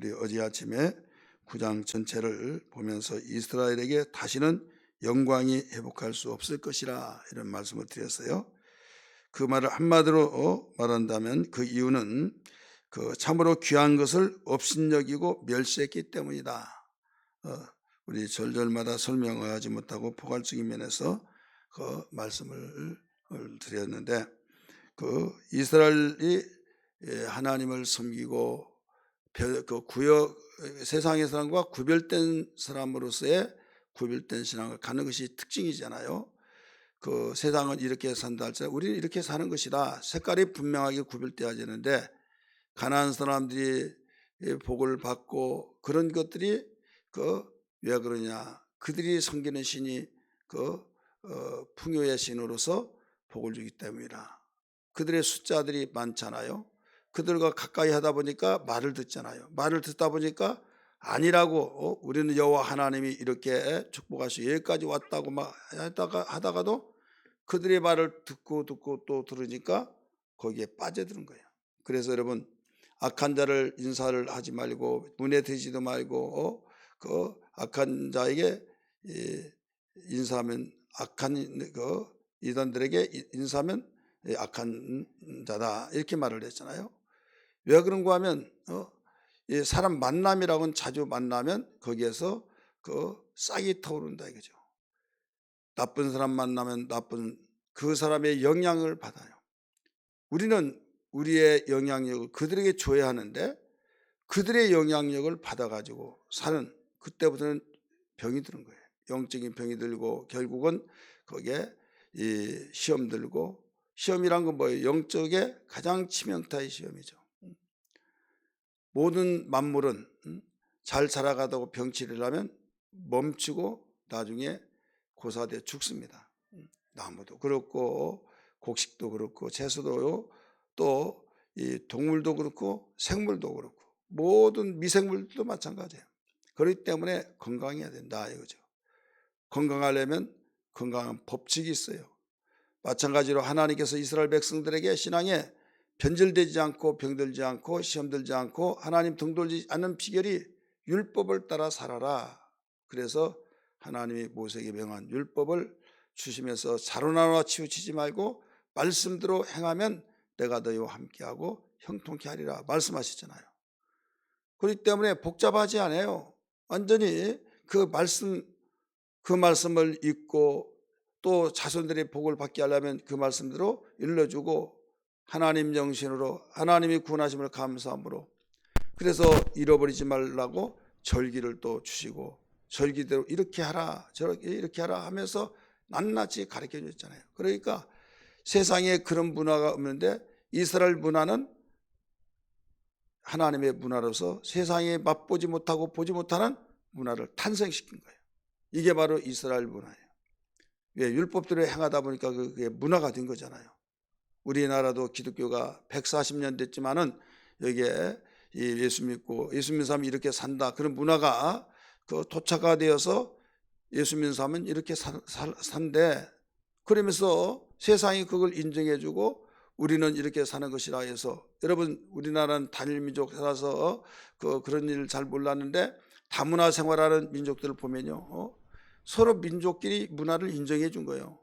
우리 어제 아침에 9장 전체를 보면서 이스라엘에게 다시는 영광이 회복할 수 없을 것이라 이런 말씀을 드렸어요. 그 말을 한마디로 말한다면 그 이유는 그 참으로 귀한 것을 업신여기고 멸시했기 때문이다. 우리 절절마다 설명하지 못하고 포괄적인 면에서 그 말씀을 드렸는데, 그 이스라엘이 하나님을 섬기고 그 구역 세상의 사람과 구별된 사람으로서의 구별된 신앙을 가는 것이 특징이잖아요. 그 세상은 이렇게 산다 할지라도 우리는 이렇게 사는 것이다. 색깔이 분명하게 구별되어야 되는데, 가난한 사람들이 복을 받고 그런 것들이 왜 그러냐? 그들이 섬기는 신이 풍요의 신으로서 복을 주기 때문이라. 그들의 숫자들이 많잖아요. 그들과 가까이 하다 보니까 말을 듣잖아요. 말을 듣다 보니까 아니라고 우리는 여호와 하나님이 이렇게 축복하시고 여기까지 왔다고 막 하다가도 그들의 말을 듣고 또 들으니까 거기에 빠져드는 거예요. 그래서 여러분, 악한 자를 인사를 하지 말고 문에 대지도 말고 그 악한 자에게 인사하면 악한 이단들에게 인사하면 악한 자다 이렇게 말을 했잖아요. 왜 그런가 하면 사람 만남이라고는 자주 만나면 거기에서 싹이 타오른다 이거죠. 나쁜 사람 만나면 나쁜 그 사람의 영향을 받아요. 우리는 우리의 영향력을 그들에게 줘야 하는데 그들의 영향력을 받아가지고 사는, 그때부터는 병이 드는 거예요. 영적인 병이 들고 결국은 거기에 시험 들고, 시험이란 건 뭐예요? 영적의 가장 치명타의 시험이죠. 모든 만물은 잘 자라가다고 병치를 하면 멈추고 나중에 고사되어 죽습니다. 나무도 그렇고 곡식도 그렇고 채소도 또 이 동물도 그렇고 생물도 그렇고 모든 미생물도 마찬가지예요. 그렇기 때문에 건강해야 된다 이거죠. 건강하려면 건강한 법칙이 있어요. 마찬가지로 하나님께서 이스라엘 백성들에게 신앙에 변질되지 않고 병들지 않고 시험들지 않고 하나님 등돌지 않는 비결이 율법을 따라 살아라. 그래서 하나님이 모세에게 명한 율법을 주시면서 자로나라 치우치지 말고 말씀대로 행하면 내가 너희와 함께하고 형통케 하리라 말씀하셨잖아요. 그렇기 때문에 복잡하지 않아요. 완전히 그 말씀을 읽고 또 자손들의 복을 받게 하려면 그 말씀대로 일러주고 하나님 정신으로 하나님이 구원하심을 감사함으로, 그래서 잃어버리지 말라고 절기를 또 주시고 절기대로 이렇게 하라 저렇게 이렇게 하라 하면서 낱낱이 가르쳐 줬잖아요. 그러니까 세상에 그런 문화가 없는데 이스라엘 문화는 하나님의 문화로서 세상에 맛보지 못하고 보지 못하는 문화를 탄생시킨 거예요. 이게 바로 이스라엘 문화예요. 왜? 율법대로 행하다 보니까 그게 문화가 된 거잖아요. 우리나라도 기독교가 140년 됐지만은 여기에 예수 믿고 예수 믿는 사람이 이렇게 산다 그런 문화가 토착화 되어서 예수 믿는 사람은 이렇게 산대. 그러면서 세상이 그걸 인정해주고 우리는 이렇게 사는 것이라 해서, 여러분 우리나라는 단일민족이라서 그런 일을 잘 몰랐는데 다문화 생활하는 민족들을 보면요, 서로 민족끼리 문화를 인정해 준 거예요.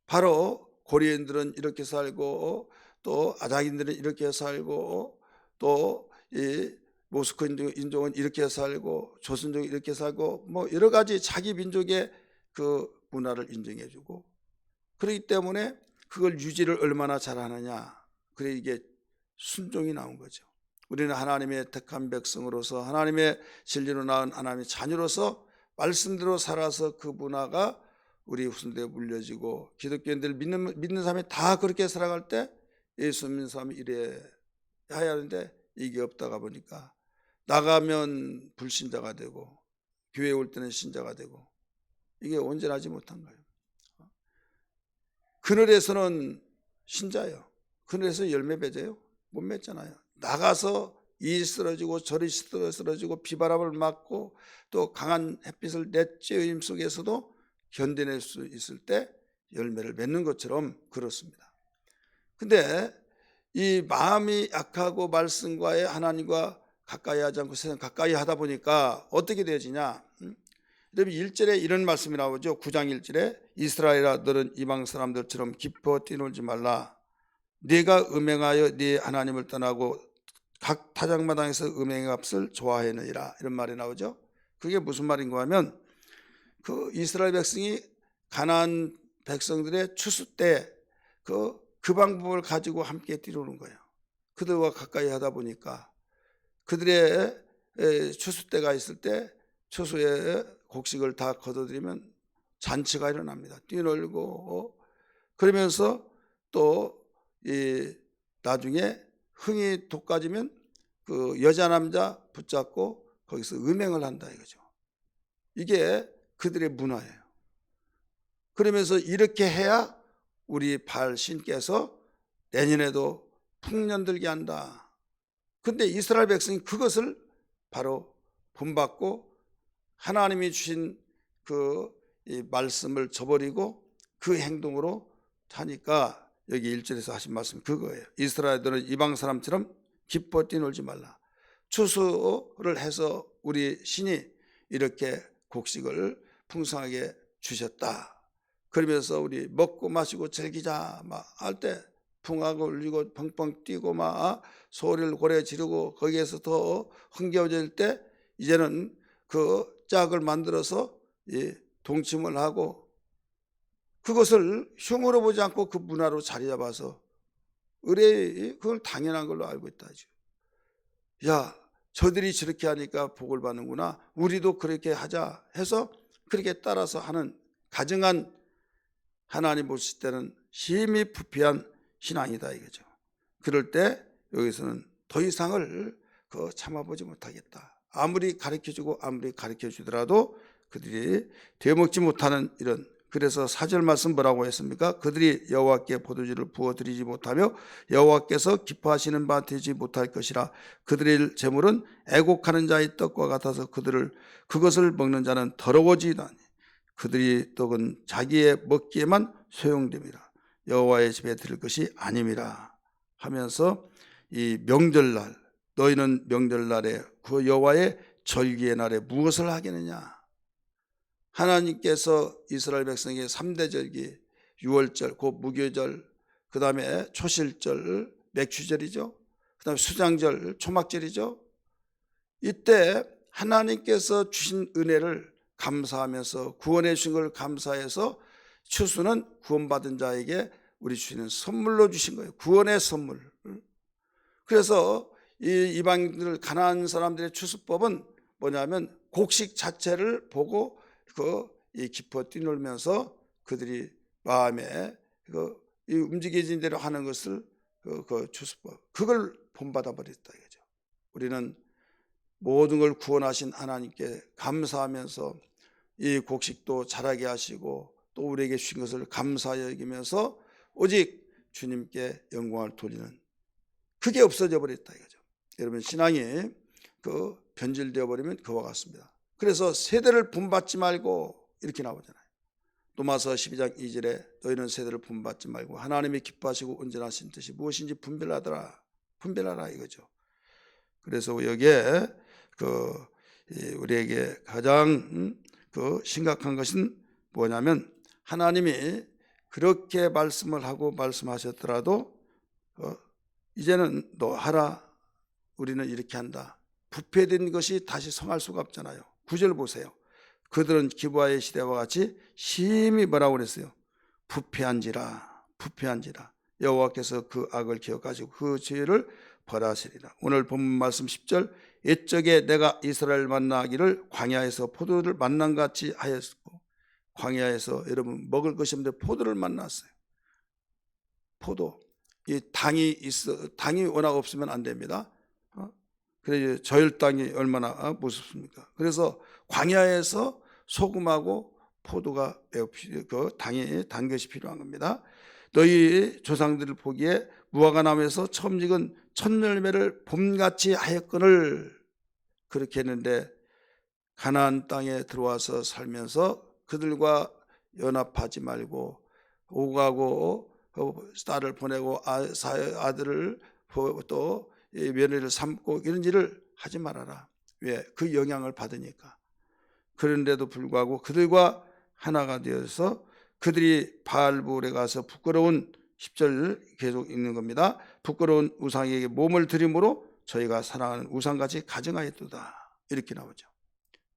바로 고려인들은 이렇게 살고 또 아작인들은 이렇게 살고 또 이 모스크 인종은 이렇게 살고 조선족이 이렇게 살고 뭐 여러 가지 자기 민족의 그 문화를 인정해 주고, 그렇기 때문에 그걸 유지를 얼마나 잘하느냐, 그래 이게 순종이 나온 거죠. 우리는 하나님의 택한 백성으로서 하나님의 진리로 낳은 하나님의 자녀로서 말씀대로 살아서 그 문화가 우리 후손대에 물려지고 기독교인들 믿는 사람이 다 그렇게 살아갈 때 예수 믿는 사람이 이래야 하는데 이게 없다가 보니까 나가면 불신자가 되고 교회 올 때는 신자가 되고 이게 온전하지 못한 거예요. 그늘에서는 신자예요. 그늘에서 열매 맺어요? 못 맺잖아요. 나가서 이 쓰러지고 저리 쓰러지고 비바람을 맞고 또 강한 햇빛을 내쬐임 속에서도 견뎌낼 수 있을 때 열매를 맺는 것처럼 그렇습니다. 근데 이 마음이 약하고 말씀과의 하나님과 가까이 하지 않고 세상 가까이 하다 보니까 어떻게 되어지냐? 여러분 1절에 이런 말씀이 나오죠. 9장 1절에 이스라엘아 너는 이방 사람들처럼 기뻐 뛰놀지 말라. 네가 음행하여 네 하나님을 떠나고 각 타작마당에서 음행의 값을 좋아하느니라. 이런 말이 나오죠. 그게 무슨 말인가 하면 그 이스라엘 백성이 가나안 백성들의 추수 때 그 방법을 가지고 함께 뛰노는 거예요. 그들과 가까이 하다 보니까 그들의 추수 때가 있을 때 추수의 곡식을 다 거둬들이면 잔치가 일어납니다. 뛰놀고 그러면서 또 나중에 흥이 돋가지면 그 여자 남자 붙잡고 거기서 음행을 한다 이거죠. 이게 그들의 문화예요. 그러면서 이렇게 해야 우리 발신께서 내년에도 풍년들게 한다. 근데 이스라엘 백성이 그것을 바로 본받고 하나님이 주신 그 말씀을 저버리고 그 행동으로 하니까 여기 1절에서 하신 말씀 그거예요. 이스라엘들은 이방 사람처럼 기뻐 뛰놀지 말라. 추수를 해서 우리 신이 이렇게 곡식을 풍성하게 주셨다. 그러면서 우리 먹고 마시고 즐기자 막 할 때 풍하고 울리고 펑펑 뛰고 막 소리를 고래 지르고 거기에서 더 흥겨워질 때 이제는 그 짝을 만들어서 동침을 하고 그것을 흉으로 보지 않고 그 문화로 자리 잡아서 의뢰 그걸 당연한 걸로 알고 있다. 야, 저들이 저렇게 하니까 복을 받는구나. 우리도 그렇게 하자 해서 그렇게 따라서 하는 가증한 하나님 보실 때는 힘이 부패한 신앙이다 이거죠. 그럴 때 여기서는 더 이상을 참아보지 못하겠다. 아무리 가르쳐주고 아무리 가르쳐주더라도 그들이 되먹지 못하는 이런 그래서 4절 말씀 뭐라고 했습니까? 그들이 여호와께 포도주를 부어드리지 못하며 여호와께서 기뻐하시는 바 되지 못할 것이라. 그들의 재물은 애곡하는 자의 떡과 같아서 그것을 먹는 자는 더러워지다니. 그들이 떡은 자기의 먹기에만 소용됨이라. 여호와의 집에 들을 것이 아님이라 하면서 이 명절날 너희는 명절날에 그 여호와의 절기의 날에 무엇을 하겠느냐. 하나님께서 이스라엘 백성에게 3대 절기 6월절 곧 무교절 그 다음에 초실절 맥추절이죠. 그 다음에 수장절 초막절이죠. 이때 하나님께서 주신 은혜를 감사하면서 구원해 주신 걸 감사해서 추수는 구원받은 자에게 우리 주시는 선물로 주신 거예요. 구원의 선물. 그래서 이 이방인들 가나안 사람들의 추수법은 뭐냐면 곡식 자체를 보고 기뻐 뛰놀면서 그들이 마음에 이 움직여진 대로 하는 것을 그 추수법 그걸 본받아 버렸다 이거죠. 우리는 모든 걸 구원하신 하나님께 감사하면서 이 곡식도 자라게 하시고 또 우리에게 주신 것을 감사하여 여기면서 오직 주님께 영광을 돌리는 그게 없어져 버렸다 이거죠. 여러분 신앙이 변질되어 버리면 그와 같습니다. 그래서 세대를 본받지 말고 이렇게 나오잖아요. 로마서 12장 2절에 너희는 세대를 본받지 말고 하나님이 기뻐하시고 온전하신 뜻이 무엇인지 분별하라 이거죠. 그래서 여기에 우리에게 가장 심각한 것은 뭐냐면 하나님이 그렇게 말씀을 하고 말씀하셨더라도 이제는 너 하라 우리는 이렇게 한다. 부패된 것이 다시 성할 수가 없잖아요. 9절 보세요. 그들은 기브아의 시대와 같이 심히 뭐라고 그랬어요? 부패한지라 여호와께서 그 악을 기억하시고 그 죄를 벌하시리라. 오늘 본문 말씀 10절 옛적에 내가 이스라엘 만나기를 광야에서 포도를 만난 같이 하였고 광야에서 여러분 먹을 것이 없는데 포도를 만났어요. 포도 이 당이 워낙 없으면 안 됩니다. 그래서 저혈당이 얼마나 무섭습니까? 그래서 광야에서 소금하고 포도가 매우 단 것이 필요한 겁니다. 너희 조상들을 보기에 무화과 나무에서 처음 익은 첫 열매를 봄같이 하였거늘 그렇게 했는데 가나안 땅에 들어와서 살면서 그들과 연합하지 말고 오가고 딸을 보내고 아들을 또 며느리를 삼고 이런 일을 하지 말아라. 왜? 그 영향을 받으니까. 그런데도 불구하고 그들과 하나가 되어서 그들이 바알볼에 가서 부끄러운 10절 계속 읽는 겁니다. 부끄러운 우상에게 몸을 드림으로 저희가 사랑하는 우상같이 가증하였도다. 이렇게 나오죠.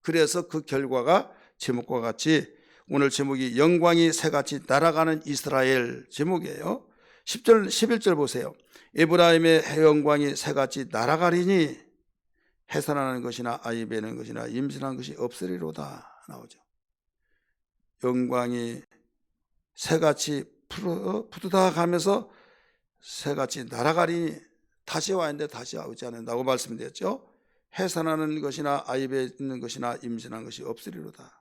그래서 그 결과가 제목과 같이 오늘 제목이 영광이 새같이 날아가는 이스라엘 제목이에요. 10절 11절 보세요. 에브라임의 영광이 새같이 날아가리니 해산하는 것이나 아이 베는 것이나 임신한 것이 없으리로다 나오죠. 영광이 새같이 푸드다 가면서 새같이 날아가리니 다시 와 있는데 다시 오지 않는다고 말씀드렸죠. 해산하는 것이나 아이 베는 것이나 임신한 것이 없으리로다.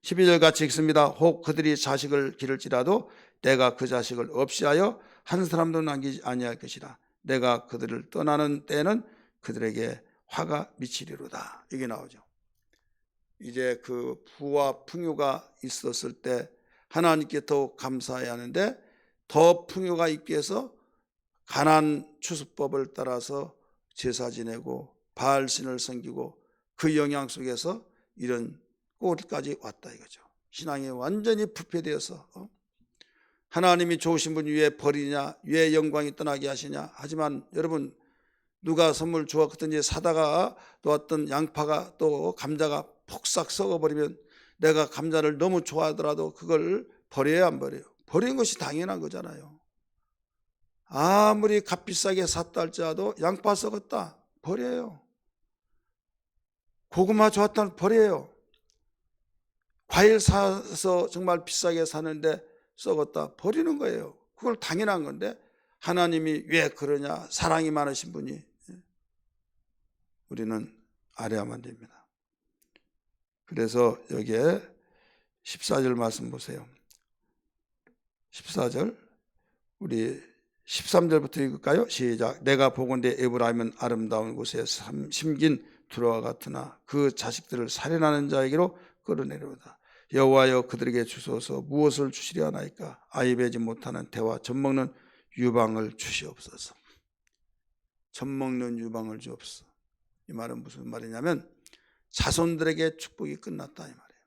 12절 같이 읽습니다. 혹 그들이 자식을 기를지라도 내가 그 자식을 없이 하여 한 사람도 남기지 아니할 것이라. 내가 그들을 떠나는 때는 그들에게 화가 미치리로다. 이게 나오죠. 이제 그 부와 풍요가 있었을 때 하나님께 더욱 감사해야 하는데 더 풍요가 있기 위해서 가나안 추수법을 따라서 제사 지내고 바알신을 섬기고 그 영향 속에서 이런 꼴까지 왔다 이거죠. 신앙이 완전히 부패되어서 하나님이 좋으신 분 왜 버리냐, 왜 영광이 떠나게 하시냐. 하지만 여러분 누가 선물 주었든지 사다가 놓았던 양파가 또 감자가 폭삭 썩어버리면 내가 감자를 너무 좋아하더라도 그걸 버려야 안 버려요? 버리는 것이 당연한 거잖아요. 아무리 값비싸게 샀다 할지라도 양파 썩었다 버려요. 고구마 좋았다 버려요. 과일 사서 정말 비싸게 사는데 썩었다 버리는 거예요. 그걸 당연한 건데 하나님이 왜 그러냐, 사랑이 많으신 분이, 우리는 알아야만 됩니다. 그래서 여기에 14절 말씀 보세요. 14절 우리 13절부터 읽을까요? 시작. 내가 보건대 에브라임은 아름다운 곳에 심긴 두루와 같으나 그 자식들을 살인하는 자에게로 끌어내려오다. 여호와여 그들에게 주소서. 무엇을 주시려 하나이까? 아이 베지 못하는 태와 젖먹는 유방을 주시옵소서. 젖먹는 유방을 주옵소서. 이 말은 무슨 말이냐면 자손들에게 축복이 끝났다 이 말이에요.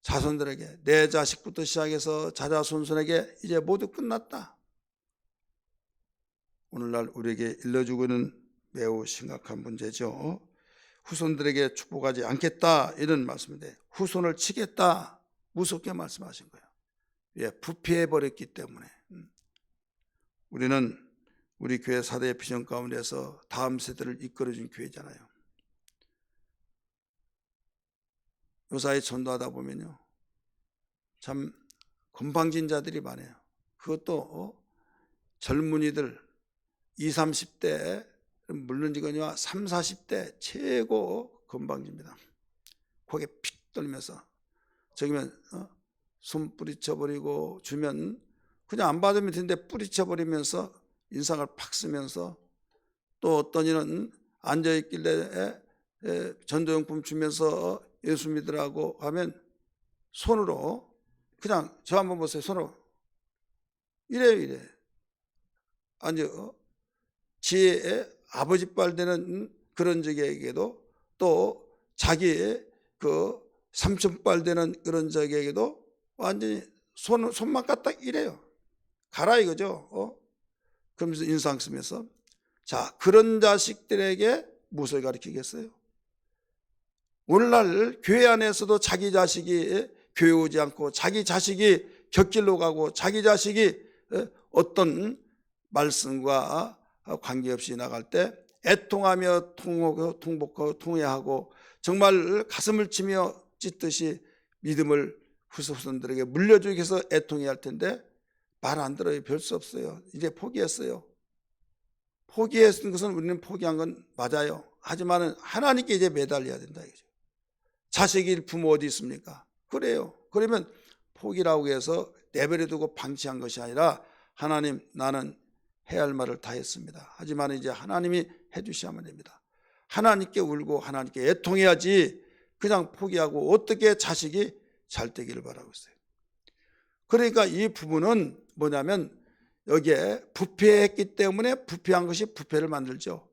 자손들에게, 내 자식부터 시작해서 자자손손에게 이제 모두 끝났다. 오늘날 우리에게 일러주고는 매우 심각한 문제죠. 후손들에게 축복하지 않겠다 이런 말씀인데 후손을 치겠다 무섭게 말씀하신 거예요. 예, 부패해버렸기 때문에. 우리는 우리 교회 사대의 비전 가운데서 다음 세대를 이끌어준 교회잖아요. 요사이 전도하다 보면요 참 건방진 자들이 많아요. 그것도 젊은이들 20, 30대 물론이거니와 30, 40대 최고 건방집니다. 고개 픽 돌면서 저기면 손 뿌리쳐버리고 주면 그냥 안 받으면 되는데 뿌리쳐버리면서 인상을 팍 쓰면서 또 어떤 이는 앉아있길래 전도용품 주면서 예수 믿으라고 하면 손으로 그냥 저 한번 보세요. 손으로 이래 아니 지혜의 아버지 빨 되는 그런 적에게도 또 자기의 그 삼촌 빨 되는 그런 적에게도 완전히 손만 까딱 이래요. 가라 이거죠. 그러면서 인상 쓰면서 자 그런 자식들에게 무엇을 가르치겠어요? 오늘날 교회 안에서도 자기 자식이 교회 오지 않고 자기 자식이 곁길로 가고 자기 자식이 어떤 말씀과 관계없이 나갈 때 애통하며 통복하고 통회하고 정말 가슴을 치며 찢듯이 믿음을 후손들에게 물려주기 위해서 애통해야 할 텐데 말 안 들어요. 별 수 없어요. 이제 포기했어요. 포기했던 것은 우리는 포기한 건 맞아요. 하지만 하나님께 이제 매달려야 된다 이거죠. 자식이 부모 어디 있습니까? 그래요. 그러면 포기라고 해서 내버려 두고 방치한 것이 아니라 하나님 나는 해야 할 말을 다 했습니다. 하지만 이제 하나님이 해주셔야만 됩니다. 하나님께 울고 하나님께 애통해야지 그냥 포기하고 어떻게 자식이 잘 되기를 바라고 있어요. 그러니까 이 부분은 뭐냐면 여기에 부패했기 때문에 부패한 것이 부패를 만들죠.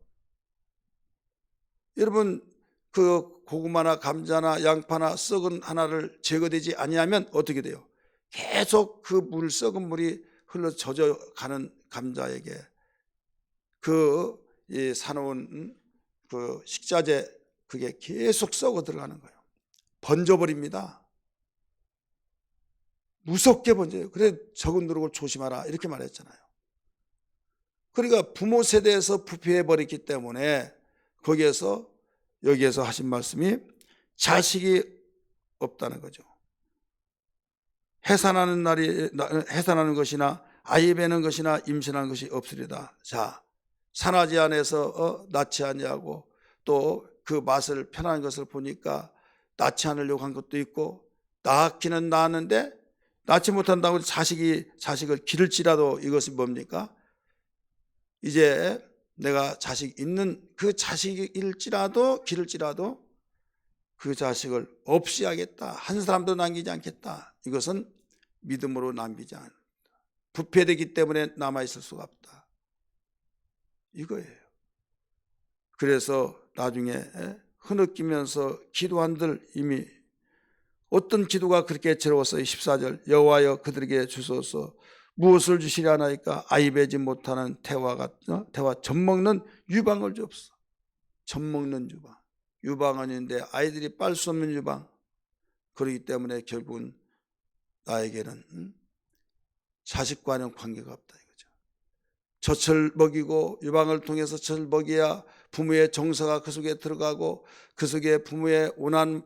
여러분 그 고구마나 감자나 양파나 썩은 하나를 제거되지 아니하면 어떻게 돼요? 계속 그 물, 썩은 물이 흘러 젖어가는 감자에게 그 사놓은 그 식자재 그게 계속 썩어 들어가는 거예요. 번져버립니다. 무섭게 번져요. 그래 적은 누룩을 조심하라 이렇게 말했잖아요. 그러니까 부모 세대에서 부패해 버렸기 때문에 여기에서 하신 말씀이 자식이 없다는 거죠. 해산하는 것이나 아이 베는 것이나 임신하는 것이 없으리다. 자, 산하지 안에서 낳지 아니하고 또 그 맛을 편한 것을 보니까 낳지 않으려고 한 것도 있고 낳기는 낳았는데 낳지 못한다고 자식을 기를지라도 이것이 뭡니까? 이제 내가 자식 있는 그 자식일지라도 기를지라도 그 자식을 없이 하겠다. 한 사람도 남기지 않겠다. 이것은 믿음으로 남기지 않는다. 부패되기 때문에 남아있을 수가 없다. 이거예요. 그래서 나중에 흐느끼면서 기도한들 이미 어떤 기도가 그렇게 괴로웠어요. 14절 여호와여 그들에게 주소서 무엇을 주시려 하나이까 아이 베지 못하는 태와 젖먹는 유방을 주옵소서. 젖먹는 유방원인데 아이들이 빨 수 없는 유방. 그렇기 때문에 결국은 나에게는 자식과는 관계가 없다 이거죠. 젖을 먹이고 유방을 통해서 젖을 먹여야 부모의 정서가 그 속에 들어가고 그 속에 부모의 온한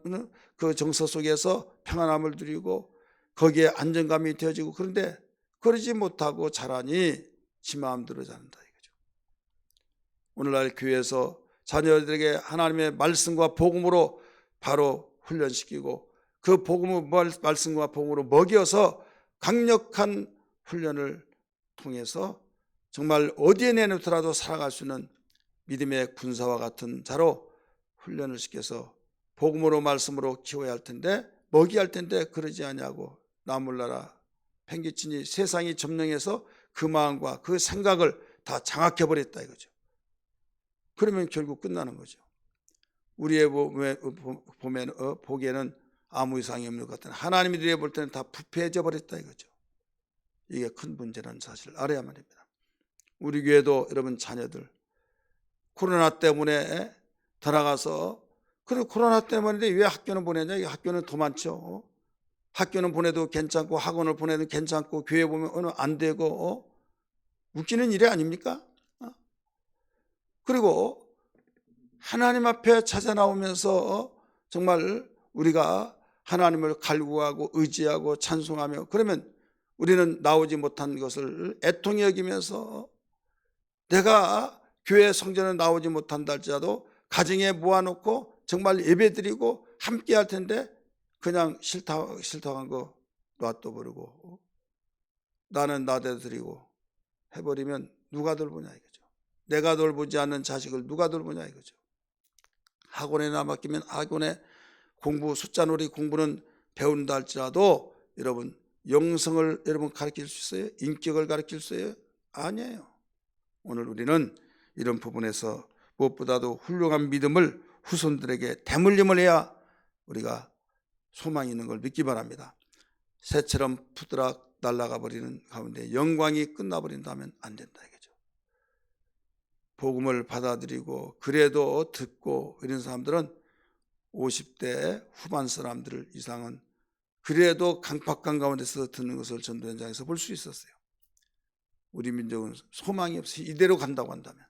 그 정서 속에서 평안함을 누리고 거기에 안정감이 되어지고 그런데 그러지 못하고 자라니 지 마음대로 자란다 이거죠. 오늘날 교회에서 자녀들에게 하나님의 말씀과 복음으로 바로 훈련시키고 그 말씀과 복음으로 먹여서 강력한 훈련을 통해서 정말 어디에 내놓더라도 살아갈 수 있는 믿음의 군사와 같은 자로 훈련을 시켜서 복음으로 말씀으로 키워야 할 텐데 먹여야 할 텐데 그러지 아니하고 나몰라라 팽개치니 세상이 점령해서 그 마음과 그 생각을 다 장악해버렸다 이거죠. 그러면 결국 끝나는 거죠. 우리의 보기에는 아무 이상이 없는 것 같은 하나님이 우리의 볼 때는 다 부패해져 버렸다 이거죠. 이게 큰 문제라는 사실을 알아야만 합니다. 우리 교회도 여러분 자녀들 코로나 때문에 돌아가서 그리고 코로나 때문에 왜 학교는 보내냐? 학교는 더 많죠. 학교는 보내도 괜찮고 학원을 보내도 괜찮고 교회 보면 안 되고 웃기는 일이 아닙니까? 그리고 하나님 앞에 찾아 나오면서 정말 우리가 하나님을 갈구하고 의지하고 찬송하며 그러면 우리는 나오지 못한 것을 애통히 여기면서 내가 교회 성전에 나오지 못한다 할지라도 가정에 모아놓고 정말 예배드리고 함께 할 텐데 그냥 싫다고 한 거 놔둬 버리고 나는 나대로 드리고 해버리면 누가 돌보냐 이거죠. 내가 돌보지 않는 자식을 누가 돌보냐 이거죠. 학원에 맡기면 학원에 숫자놀이 공부는 배운다 할지라도 여러분 영성을 여러분 가르칠 수 있어요? 인격을 가르칠 수 있어요? 아니에요. 오늘 우리는 이런 부분에서 무엇보다도 훌륭한 믿음을 후손들에게 대물림을 해야 우리가 소망이 있는 걸 믿기 바랍니다. 새처럼 푸드락 날아가 버리는 가운데 영광이 끝나버린다면 안 된다 이거죠. 복음을 받아들이고 그래도 듣고 이런 사람들은 50대 후반 사람들 이상은 그래도 강팍한 가운데서 듣는 것을 전도 현장에서 볼 수 있었어요. 우리 민족은 소망이 없이 이대로 간다고 한다면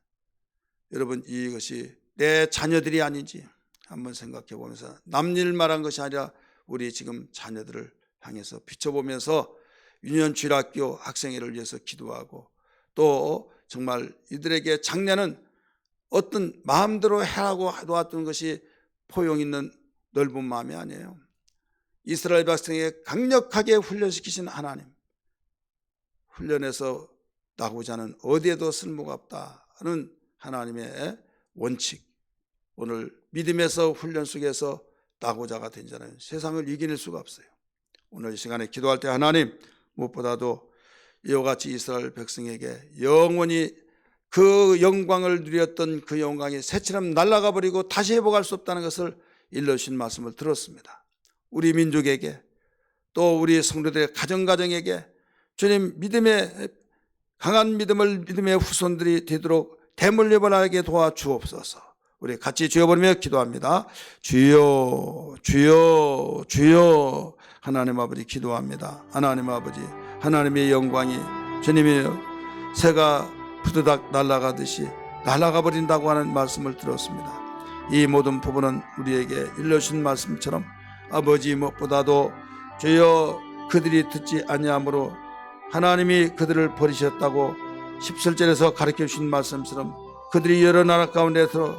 여러분 이것이 내 자녀들이 아닌지 한번 생각해 보면서 남일 말한 것이 아니라 우리 지금 자녀들을 향해서 비춰보면서 유년주일학교 학생회를 위해서 기도하고 또 정말 이들에게 장래는 어떤 마음대로 해라고 놓았던 것이 포용 있는 넓은 마음이 아니에요. 이스라엘 백성에게 강력하게 훈련시키신 하나님, 훈련해서 나고자 하는 어디에도 쓸모가 없다는 하나님의 원칙, 오늘 믿음에서 훈련 속에서 나고자가 된 자는 세상을 이겨낼 수가 없어요. 오늘 이 시간에 기도할 때 하나님 무엇보다도 이와 같이 이스라엘 백성에게 영원히 그 영광을 누렸던 그 영광이 새처럼 날아가 버리고 다시 회복할 수 없다는 것을 일러주신 말씀을 들었습니다. 우리 민족에게 또 우리 성도들의 가정가정에게 주님 믿음의 강한 믿음의 후손들이 되도록 대물림하게 도와주옵소서. 우리 같이 주여버리며 기도합니다. 주여 주여 주여. 하나님 아버지 기도합니다. 하나님 아버지, 하나님의 영광이 주님의 새가 부드닥 날아가듯이 날아가 버린다고 하는 말씀을 들었습니다. 이 모든 부분은 우리에게 일러주신 말씀처럼 아버지 무엇보다도 주여 그들이 듣지 아니하므로 하나님이 그들을 버리셨다고 17절에서 가르쳐 주신 말씀처럼 그들이 여러 나라 가운데서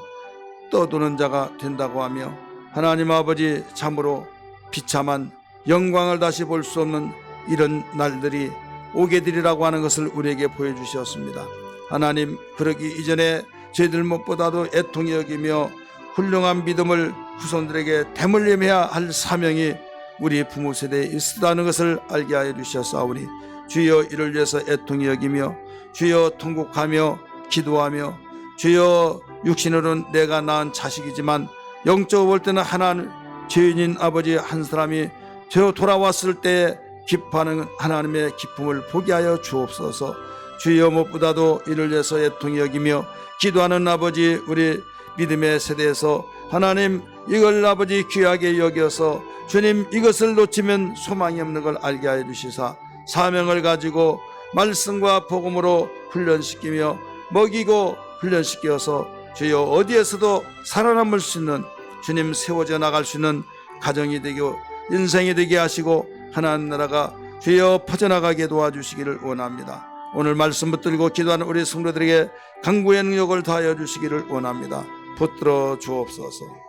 떠도는 자가 된다고 하며 하나님 아버지 참으로 비참한 영광을 다시 볼 수 없는 이런 날들이 오게 되리라고 하는 것을 우리에게 보여주셨습니다. 하나님, 그러기 이전에 저희들 무엇보다도 애통히 여기며 훌륭한 믿음을 후손들에게 대물림해야 할 사명이 우리 부모 세대에 있다는 것을 알게 하여 주셨사오니 주여 이를 위해서 애통히 여기며 주여 통곡하며 기도하며 주여 육신으로는 내가 낳은 자식이지만 영적으로 볼 때는 하나님 죄인인 아버지 한 사람이 저 돌아왔을 때 기뻐하는 하나님의 기쁨을 보게 하여 주옵소서. 주여 무엇보다도 이를 위해서 애통히 여기며 기도하는 아버지 우리 믿음의 세대에서 하나님 이걸 아버지 귀하게 여겨서 주님 이것을 놓치면 소망이 없는 걸 알게 하여 주시사 사명을 가지고 말씀과 복음으로 훈련시키며 먹이고 훈련시켜서 주여 어디에서도 살아남을 수 있는 주님 세워져 나갈 수 있는 가정이 되고 인생이 되게 하시고 하나님 나라가 주여 퍼져나가게 도와주시기를 원합니다. 오늘 말씀 붙들고 기도하는 우리 성도들에게 강구의 능력을 더하여 주시기를 원합니다. 붙들어 주옵소서.